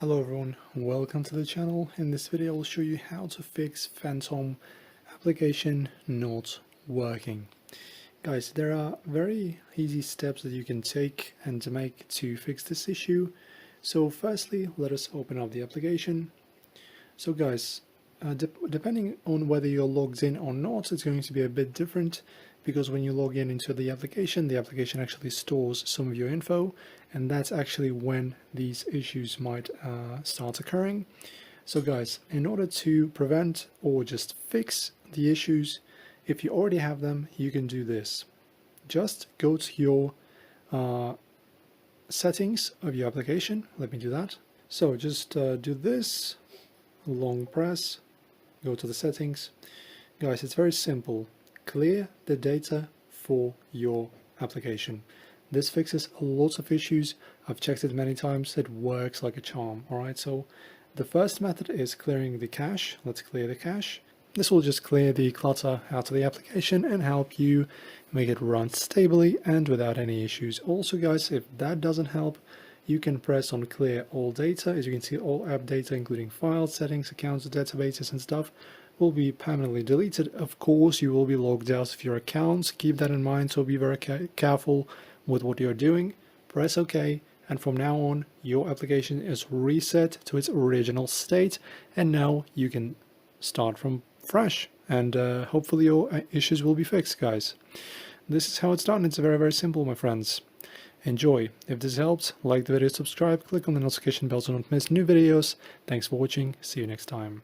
Hello everyone, welcome to the channel. In this video I will show you how to fix Phantom application not working. Guys, there are very easy steps that you can take and to make to fix this issue. So firstly, let us open up the application. So guys, depending on whether you're logged in or not, it's going to be a bit different, because when you log in into the application actually stores some of your info, and that's actually when these issues might start occurring. So guys, in order to prevent or just fix the issues, if you already have them, you can do this. Just go to your settings of your application. Let me do that. So just do this, long press, go to the settings. Guys, it's very simple. Clear the data for your application. This fixes a lot of issues. I've checked it many times. It works like a charm. Alright, so the first method is clearing the cache. Let's clear the cache. This will just clear the clutter out of the application and help you make it run stably and without any issues. Also guys, if that doesn't help, you can press on clear all data. As you can see, all app data, including files, settings, accounts, databases and stuff, will be permanently deleted. Of course, you will be logged out of your accounts. Keep that in mind, so be very careful with what you're doing. Press OK, and from now on, your application is reset to its original state, and now you can start from fresh, and hopefully your issues will be fixed, guys. This is how it's done. It's very, very simple, my friends. Enjoy. If this helped, like the video, subscribe, click on the notification bell to not miss new videos. Thanks for watching. See you next time.